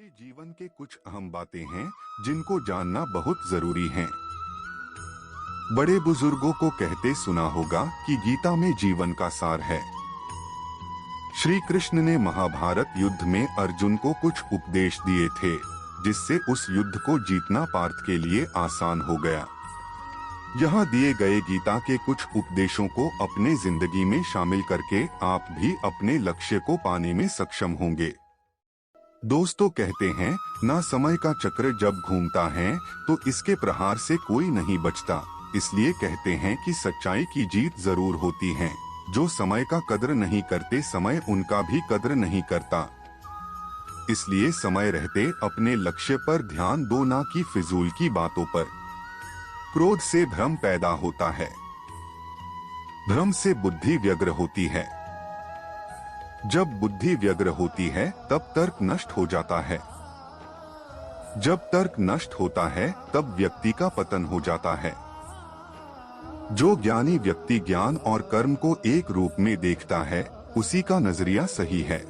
ये जीवन के कुछ अहम बातें हैं जिनको जानना बहुत जरूरी है। बड़े बुजुर्गों को कहते सुना होगा कि गीता में जीवन का सार है। श्री कृष्ण ने महाभारत युद्ध में अर्जुन को कुछ उपदेश दिए थे, जिससे उस युद्ध को जीतना पार्थ के लिए आसान हो गया। यहाँ दिए गए गीता के कुछ उपदेशों को अपने जिंदगी में शामिल करके आप भी अपने लक्ष्य को पाने में सक्षम होंगे। दोस्तों कहते हैं ना, समय का चक्र जब घूमता है तो इसके प्रहार से कोई नहीं बचता। इसलिए कहते हैं कि सच्चाई की जीत जरूर होती है। जो समय का कद्र नहीं करते, समय उनका भी कद्र नहीं करता। इसलिए समय रहते अपने लक्ष्य पर ध्यान दो, ना कि फिजूल की बातों पर। क्रोध से भ्रम पैदा होता है, भ्रम से बुद्धि व्यग्र होती है। जब बुद्धि व्यग्र होती है तब तर्क नष्ट हो जाता है। जब तर्क नष्ट होता है तब व्यक्ति का पतन हो जाता है। जो ज्ञानी व्यक्ति ज्ञान और कर्म को एक रूप में देखता है, उसी का नजरिया सही है।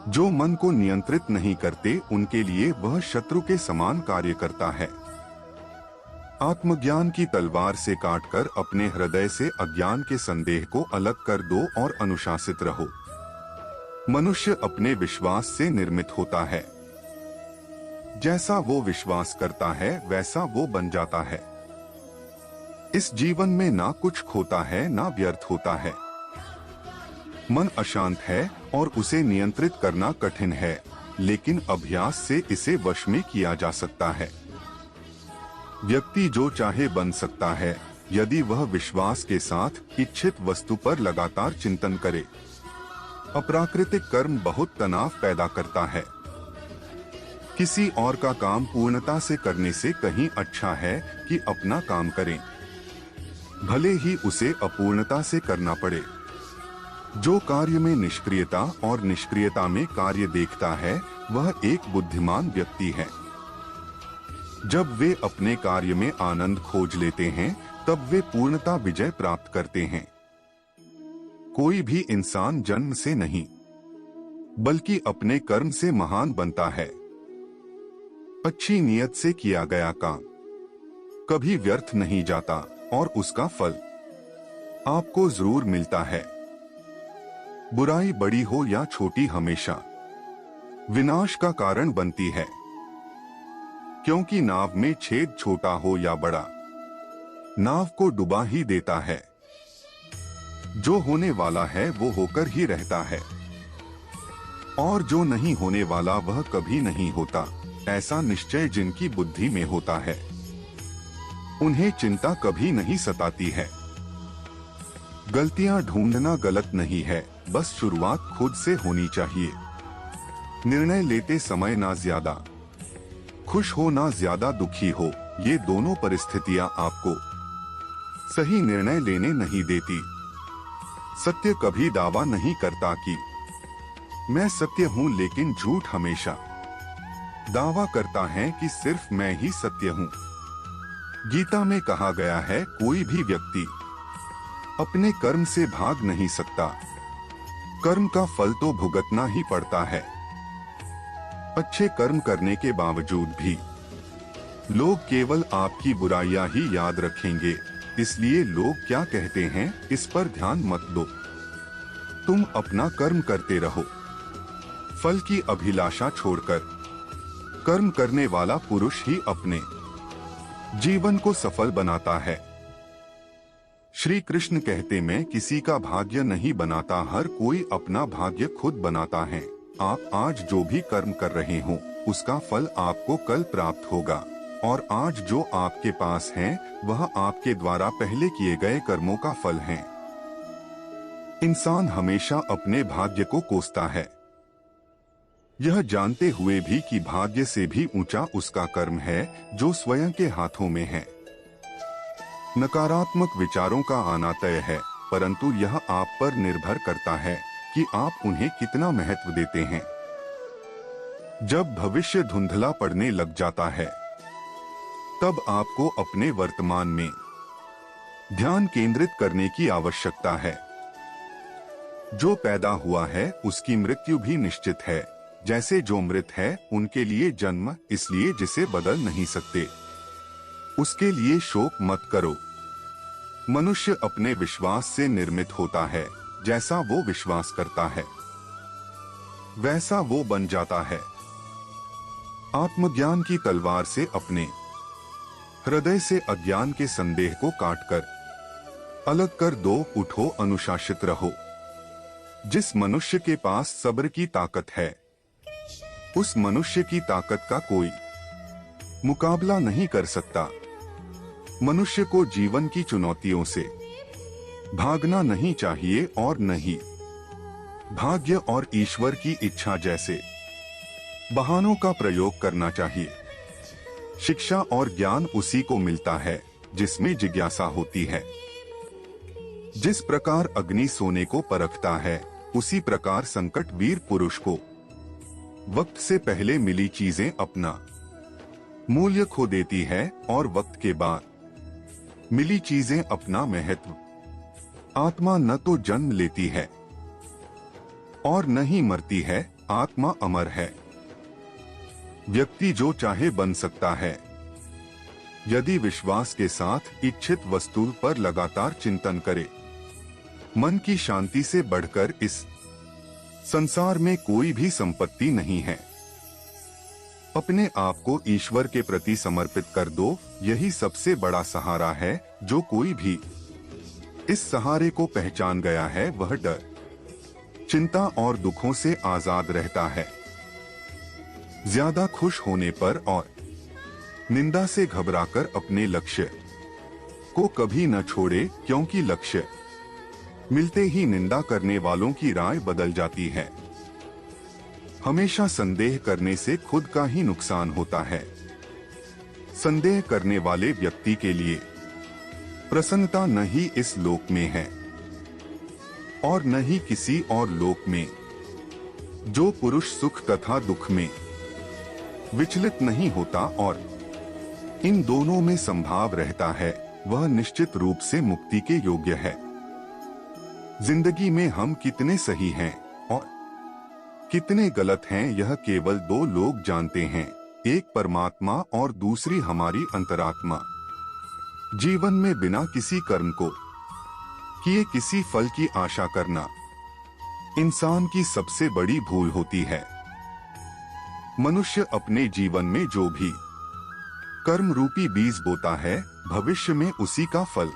जो मन को नियंत्रित नहीं करते, उनके लिए वह शत्रु के समान कार्य करता है। आत्मज्ञान की तलवार से काटकर अपने हृदय से अज्ञान के संदेह को अलग कर दो और अनुशासित रहो। मनुष्य अपने विश्वास से निर्मित होता है। जैसा वो विश्वास करता है वैसा वो बन जाता है। इस जीवन में ना कुछ खोता है ना व्यर्थ होता है। मन अशांत है और उसे नियंत्रित करना कठिन है, लेकिन अभ्यास से इसे वश में किया जा सकता है। व्यक्ति जो चाहे बन सकता है, यदि वह विश्वास के साथ इच्छित वस्तु पर लगातार चिंतन करे। अप्राकृतिक कर्म बहुत तनाव पैदा करता है। किसी और का काम पूर्णता से करने से कहीं अच्छा है कि अपना काम करें, भले ही उसे अपूर्णता से करना पड़े। जो कार्य में निष्क्रियता और निष्क्रियता में कार्य देखता है, वह एक बुद्धिमान व्यक्ति है। जब वे अपने कार्य में आनंद खोज लेते हैं, तब वे पूर्णता विजय प्राप्त करते हैं। कोई भी इंसान जन्म से नहीं, बल्कि अपने कर्म से महान बनता है। अच्छी नियत से किया गया काम कभी व्यर्थ नहीं जाता और उसका फल आपको जरूर मिलता है। बुराई बड़ी हो या छोटी, हमेशा विनाश का कारण बनती है, क्योंकि नाव में छेद छोटा हो या बड़ा, नाव को डुबा ही देता है। जो होने वाला है वो होकर ही रहता है, और जो नहीं होने वाला वह कभी नहीं होता। ऐसा निश्चय जिनकी बुद्धि में होता है, उन्हें चिंता कभी नहीं सताती है। गलतियां ढूंढना गलत नहीं है, बस शुरुआत खुद से होनी चाहिए। निर्णय लेते समय ना ज्यादा खुश हो ना ज्यादा दुखी हो, ये दोनों परिस्थितियां आपको सही निर्णय लेने नहीं देती। सत्य कभी दावा नहीं करता कि मैं सत्य हूं, लेकिन झूठ हमेशा दावा करता है कि सिर्फ मैं ही सत्य हूं। गीता में कहा गया है, कोई भी व्यक्ति अपने कर्म से भाग नहीं सकता। कर्म का फल तो भुगतना ही पड़ता है। अच्छे कर्म करने के बावजूद भी लोग केवल आपकी बुराइयां ही याद रखेंगे। इसलिए लोग क्या कहते हैं, इस पर ध्यान मत दो। तुम अपना कर्म करते रहो, फल की अभिलाषा छोड़कर। कर्म करने वाला पुरुष ही अपने जीवन को सफल बनाता है। श्री कृष्ण कहते, मैं किसी का भाग्य नहीं बनाता, हर कोई अपना भाग्य खुद बनाता है। आप आज जो भी कर्म कर रहे हो, उसका फल आपको कल प्राप्त होगा, और आज जो आपके पास है वह आपके द्वारा पहले किए गए कर्मों का फल है। इंसान हमेशा अपने भाग्य को कोसता है, यह जानते हुए भी कि भाग्य से भी ऊंचा उसका कर्म है जो स्वयं के हाथों में है। नकारात्मक विचारों का आना तय है, परंतु यह आप पर निर्भर करता है कि आप उन्हें कितना महत्व देते हैं। जब भविष्य धुंधला पड़ने लग जाता है, तब आपको अपने वर्तमान में ध्यान केंद्रित करने की आवश्यकता है। जो पैदा हुआ है उसकी मृत्यु भी निश्चित है। जैसे जो मृत है उनके लिए जन्म इसलिए जिसे बदल नहीं सकते, उसके लिए शोक मत करो। मनुष्य अपने विश्वास से निर्मित होता है, जैसा वो विश्वास करता है वैसा वो बन जाता है। आत्मज्ञान की तलवार से अपने हृदय से अज्ञान के संदेह को काटकर अलग कर दो। उठो, अनुशासित रहो। जिस मनुष्य के पास सब्र की ताकत है, उस मनुष्य की ताकत का कोई मुकाबला नहीं कर सकता। मनुष्य को जीवन की चुनौतियों से भागना नहीं चाहिए और नहीं भाग्य और ईश्वर की इच्छा जैसे बहानों का प्रयोग करना चाहिए। शिक्षा और ज्ञान उसी को मिलता है जिसमें जिज्ञासा होती है। जिस प्रकार अग्नि सोने को परखता है, उसी प्रकार संकट वीर पुरुष को वक्त से पहले मिली चीजें अपना मूल्य खो देती है और वक्त के बाद मिली चीजें अपना महत्व। आत्मा न तो जन्म लेती है और न ही मरती है, आत्मा अमर है। व्यक्ति जो चाहे बन सकता है यदि विश्वास के साथ इच्छित वस्तु पर लगातार चिंतन करे। मन की शांति से बढ़कर इस संसार में कोई भी संपत्ति नहीं है। अपने आप को ईश्वर के प्रति समर्पित कर दो, यही सबसे बड़ा सहारा है। जो कोई भी इस सहारे को पहचान गया है वह डर, चिंता और दुखों से आजाद रहता है। ज्यादा खुश होने पर और निंदा से घबराकर अपने लक्ष्य को कभी न छोड़े, क्योंकि लक्ष्य मिलते ही निंदा करने वालों की राय बदल जाती है। हमेशा संदेह करने से खुद का ही नुकसान होता है। संदेह करने वाले व्यक्ति के लिए प्रसन्नता न ही इस लोक में है और न ही किसी और लोक में। जो पुरुष सुख तथा दुख में विचलित नहीं होता और इन दोनों में संभाव रहता है, वह निश्चित रूप से मुक्ति के योग्य है। जिंदगी में हम कितने सही हैं और कितने गलत हैं, यह केवल दो लोग जानते हैं, एक परमात्मा और दूसरी हमारी अंतरात्मा। जीवन में बिना किसी कर्म को किए किसी फल की आशा करना इंसान की सबसे बड़ी भूल होती है। मनुष्य अपने जीवन में जो भी कर्म रूपी बीज बोता है, भविष्य में उसी का फल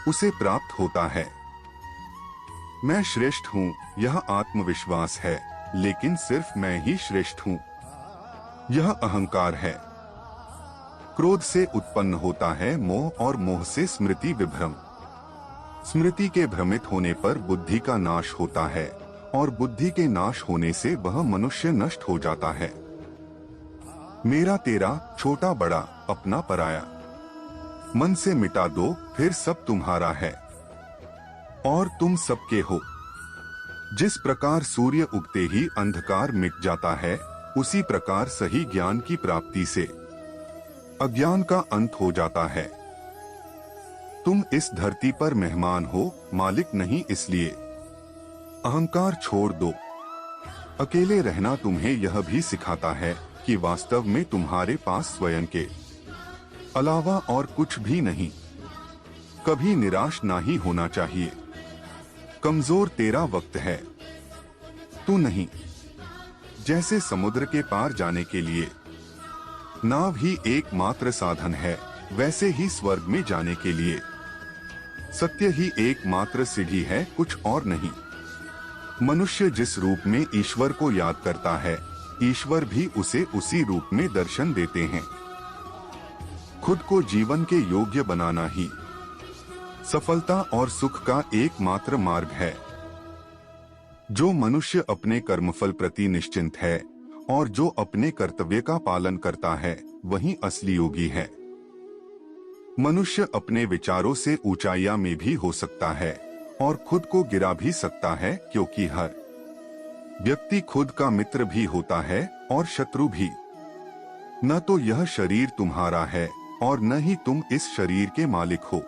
उसे प्राप्त होता है। मैं श्रेष्ठ हूँ, यह आत्मविश्वास है, लेकिन सिर्फ मैं ही श्रेष्ठ हूँ, यह अहंकार है। क्रोध से उत्पन्न होता है मोह और मोह से स्मृति विभ्रम। स्मृति के भ्रमित होने पर बुद्धि का नाश होता है और बुद्धि के नाश होने से वह मनुष्य नष्ट हो जाता है। मेरा तेरा, छोटा बड़ा, अपना पराया मन से मिटा दो, फिर सब तुम्हारा है और तुम सबके हो। जिस प्रकार सूर्य उगते ही अंधकार मिट जाता है, उसी प्रकार सही ज्ञान की प्राप्ति से अज्ञान का अंत हो जाता है। तुम इस धरती पर मेहमान हो, मालिक नहीं, इसलिए अहंकार छोड़ दो। अकेले रहना तुम्हें यह भी सिखाता है कि वास्तव में तुम्हारे पास स्वयं के अलावा और कुछ भी नहीं। कभी निराश ना ही होना चाहिए। कमजोर तेरा वक्त है, तू नहीं। जैसे समुद्र के पार जाने के लिए नाव ही एकमात्र साधन है, वैसे ही स्वर्ग में जाने के लिए सत्य ही एकमात्र सीढ़ी है, कुछ और नहीं। मनुष्य जिस रूप में ईश्वर को याद करता है, ईश्वर भी उसे उसी रूप में दर्शन देते हैं। खुद को जीवन के योग्य बनाना ही सफलता और सुख का एकमात्र मार्ग है। जो मनुष्य अपने कर्मफल प्रति निश्चिंत है और जो अपने कर्तव्य का पालन करता है, वही असली योगी है। मनुष्य अपने विचारों से ऊंचाइयां में भी हो सकता है और खुद को गिरा भी सकता है, क्योंकि हर व्यक्ति खुद का मित्र भी होता है और शत्रु भी। न तो यह शरीर तुम्हारा है और न ही तुम इस शरीर के मालिक हो।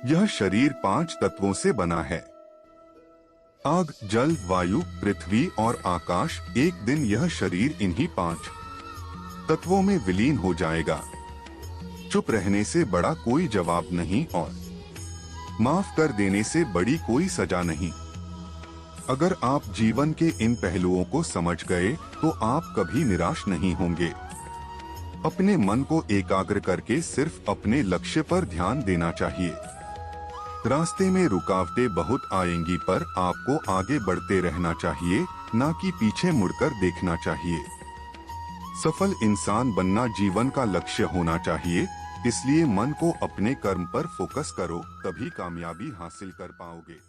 यह शरीर 5 तत्वों से बना है। आग, जल, वायु, पृथ्वी और आकाश, एक दिन यह शरीर इन्हीं 5 तत्वों में विलीन हो जाएगा। चुप रहने से बड़ा कोई जवाब नहीं और माफ कर देने से बड़ी कोई सजा नहीं। अगर आप जीवन के इन पहलुओं को समझ गए तो आप कभी निराश नहीं होंगे। अपने मन को एकाग्र करके सिर्फ अपने लक्ष्य पर ध्यान देना चाहिए। रास्ते में रुकावटें बहुत आएंगी, पर आपको आगे बढ़ते रहना चाहिए, ना कि पीछे मुड़कर देखना चाहिए। सफल इंसान बनना जीवन का लक्ष्य होना चाहिए, इसलिए मन को अपने कर्म पर फोकस करो, तभी कामयाबी हासिल कर पाओगे।